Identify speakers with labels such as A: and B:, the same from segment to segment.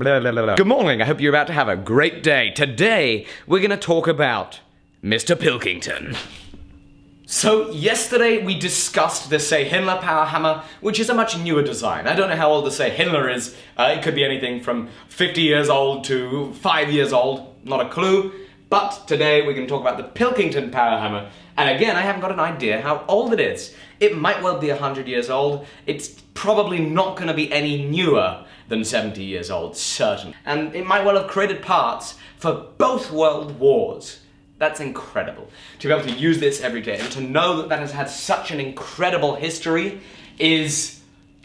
A: Good morning, I hope you're about to have a great day. Today, we're gonna talk about Mr. Pilkington. So, yesterday we discussed the Hinler power hammer, which is a much newer design. I don't know how old the Hinler is. It could be anything from 50 years old to 5 years old, not a clue. But today we're gonna talk about the Pilkington power hammer. And again, I haven't got an idea how old it is. It might well be 100 years old. It's probably not gonna be any newer than 70 years old, certain. And it might well have created parts for both world wars. That's incredible. To be able to use this every day and to know that that has had such an incredible history is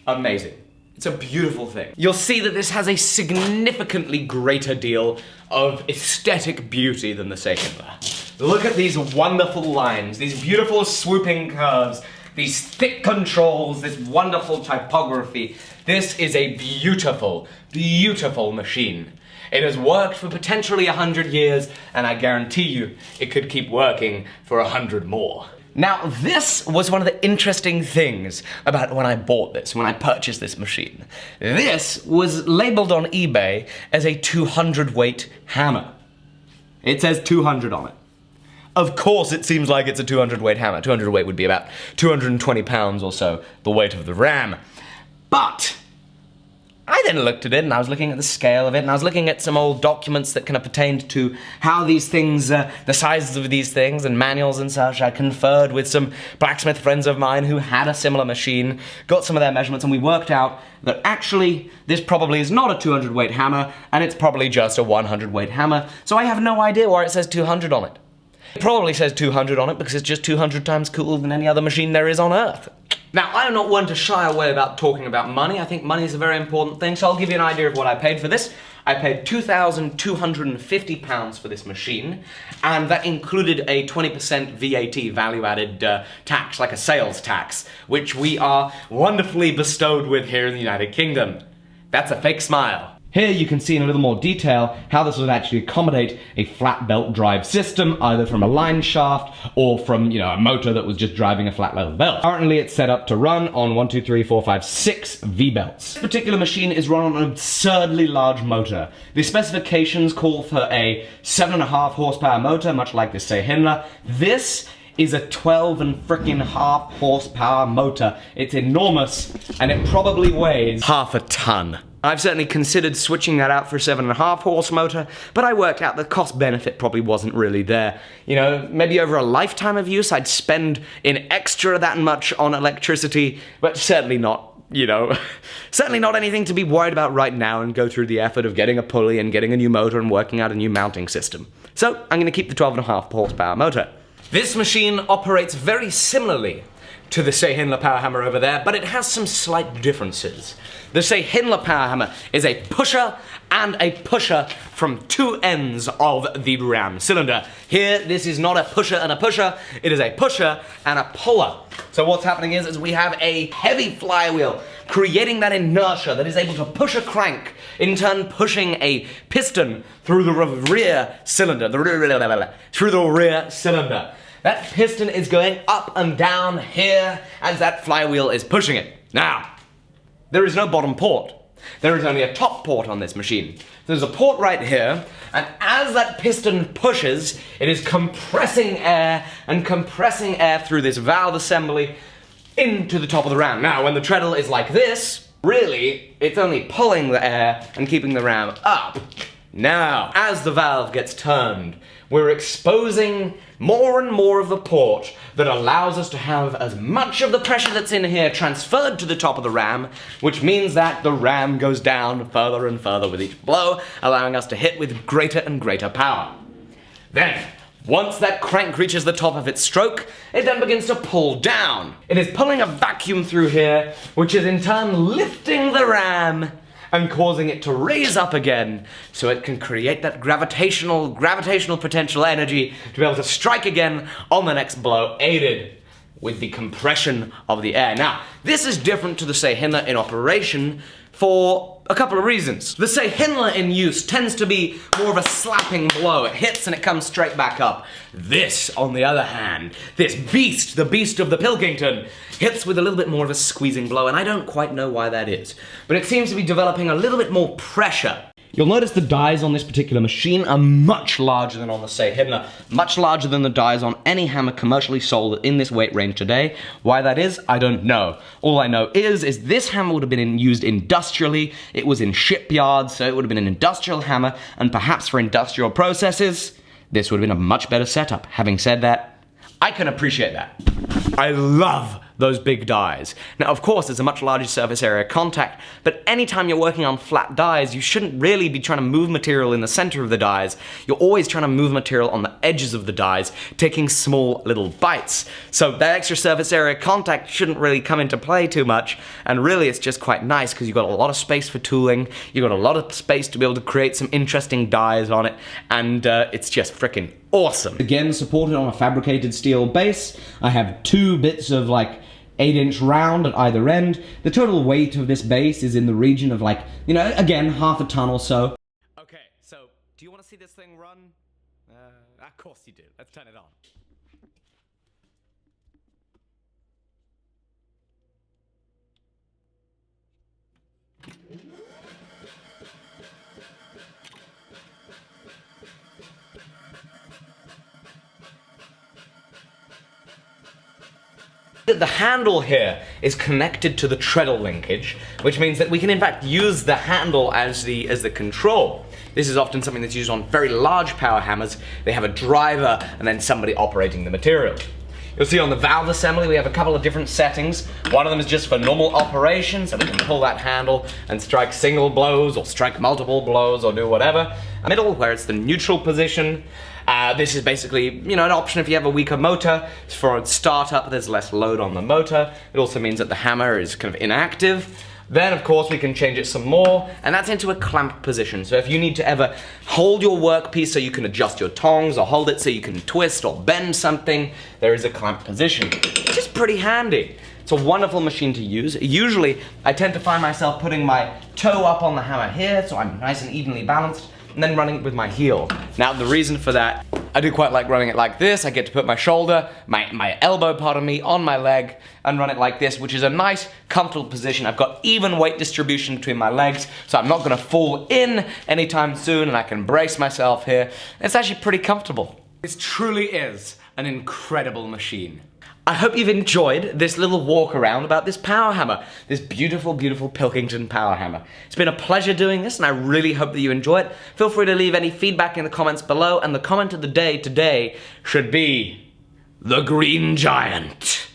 A: amazing. It's a beautiful thing. You'll see that this has a significantly greater deal of aesthetic beauty than the Hinler. Look at these wonderful lines, these beautiful swooping curves, these thick controls, this wonderful typography. This is a beautiful, beautiful machine. It has worked for potentially 100 years, and I guarantee you it could keep working for 100 more. Now, this was one of the interesting things about when I bought this, when I purchased this machine. This was labeled on eBay as a 200 weight hammer. It says 200 on it. Of course it seems like it's a 200 weight hammer. 200 weight would be about 220 pounds or so, the weight of the ram. But I then looked at it and I was looking at the scale of it and I was looking at some old documents that kind of pertained to how these things, the sizes of these things and manuals and such. I conferred with some blacksmith friends of mine who had a similar machine, got some of their measurements, and we worked out that actually this probably is not a 200 weight hammer and it's probably just a 100 weight hammer. So I have no idea why it says 200 on it. It probably says 200 on it because it's just 200 times cooler than any other machine there is on Earth. Now, I am not one to shy away about talking about money. I think money is a very important thing, so I'll give you an idea of what I paid for this. I paid £2,250 for this machine, and that included a 20% VAT value-added tax, like a sales tax, which we are wonderfully bestowed with here in the United Kingdom. That's a fake smile. Here you can see in a little more detail how this would actually accommodate a flat belt drive system, either from a line shaft or from, a motor that was just driving a flat leather belt. Currently it's set up to run on 6 V-belts. This particular machine is run on an absurdly large motor. The specifications call for a 7.5 horsepower motor, much like the Hinler. This is a 12.5 horsepower motor. It's enormous, and it probably weighs half a ton. I've certainly considered switching that out for a 7.5 horse motor, but I worked out the cost benefit probably wasn't really there. Maybe over a lifetime of use I'd spend in extra that much on electricity, but certainly not, certainly not anything to be worried about right now and go through the effort of getting a pulley and getting a new motor and working out a new mounting system. So I'm gonna keep the 12.5 horsepower motor. This machine operates very similarly to the Hinler power hammer over there, but it has some slight differences. The Hinler power hammer is a pusher and a pusher from two ends of the ram cylinder. Here, this is not a pusher and a pusher, it is a pusher and a puller. So what's happening is we have a heavy flywheel creating that inertia that is able to push a crank, in turn pushing a piston through the rear cylinder, through the rear cylinder. That piston is going up and down here as that flywheel is pushing it. Now, there is no bottom port. There is only a top port on this machine. There's a port right here, and as that piston pushes, it is compressing air through this valve assembly into the top of the ram. Now, when the treadle is like this, really, it's only pulling the air and keeping the ram up. Now, as the valve gets turned, we're exposing more and more of the port that allows us to have as much of the pressure that's in here transferred to the top of the ram, which means that the ram goes down further and further with each blow, allowing us to hit with greater and greater power. Then, once that crank reaches the top of its stroke, it then begins to pull down. It is pulling a vacuum through here, which is in turn lifting the ram and causing it to raise up again so it can create that gravitational potential energy to be able to strike again on the next blow, aided with the compression of the air. Now, this is different to the Hinler in operation for a couple of reasons. The Hinler in use tends to be more of a slapping blow. It hits and it comes straight back up. This, on the other hand, this beast, the beast of the Pilkington, hits with a little bit more of a squeezing blow, and I don't quite know why that is. But it seems to be developing a little bit more pressure You'll notice the dies on this particular machine are much larger than on the Say Himmler, much larger than the dies on any hammer commercially sold in this weight range today. Why that is, I don't know. All I know is this hammer would have been used industrially, it was in shipyards, so it would have been an industrial hammer, and perhaps for industrial processes, this would have been a much better setup. Having said that, I can appreciate that. I love those big dies. Now, of course, there's a much larger surface area contact, but anytime you're working on flat dies, you shouldn't really be trying to move material in the center of the dies. You're always trying to move material on the edges of the dies, taking small little bites. So that extra surface area contact shouldn't really come into play too much, and really it's just quite nice because you've got a lot of space for tooling, you've got a lot of space to be able to create some interesting dies on it, and it's just frickin' awesome. Again, supported on a fabricated steel base. I have 2 bits of like 8-inch round at either end. The total weight of this base is in the region of like, you know, again, half a ton or so. Okay, so do you want to see this thing run? Of course you do. Let's turn it on. The handle here is connected to the treadle linkage, which means that we can in fact use the handle as the control. This is often something that's used on very large power hammers. They have a driver and then somebody operating the material. You'll see on the valve assembly we have a couple of different settings. One of them is just for normal operation, so we can pull that handle and strike single blows or strike multiple blows or do whatever. A middle, where it's the neutral position. This is basically, you know, an option if you have a weaker motor. For a startup, there's less load on the motor. It also means that the hammer is kind of inactive. Then, of course, we can change it some more, and that's into a clamp position. So if you need to ever hold your workpiece so you can adjust your tongs, or hold it so you can twist or bend something, there is a clamp position, which is pretty handy. It's a wonderful machine to use. Usually, I tend to find myself putting my toe up on the hammer here, so I'm nice and evenly balanced, and then running it with my heel. Now, the reason for that, I do quite like running it like this. I get to put my shoulder, my elbow part of me on my leg and run it like this, which is a nice, comfortable position. I've got even weight distribution between my legs, so I'm not gonna fall in anytime soon, and I can brace myself here. It's actually pretty comfortable. This truly is an incredible machine. I hope you've enjoyed this little walk around about this power hammer, this beautiful, beautiful Pilkington power hammer. It's been a pleasure doing this, and I really hope that you enjoy it. Feel free to leave any feedback in the comments below, and the comment of the day today should be the Green Giant.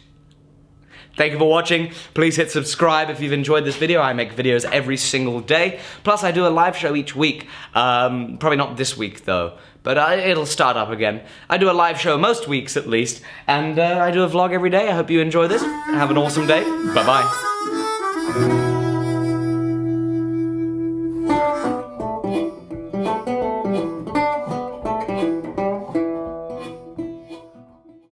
A: Thank you for watching. Please hit subscribe if you've enjoyed this video. I make videos every single day. Plus, I do a live show each week. Probably not this week, though. But it'll start up again. I do a live show most weeks, at least. And I do a vlog every day. I hope you enjoy this. Have an awesome day. Bye-bye.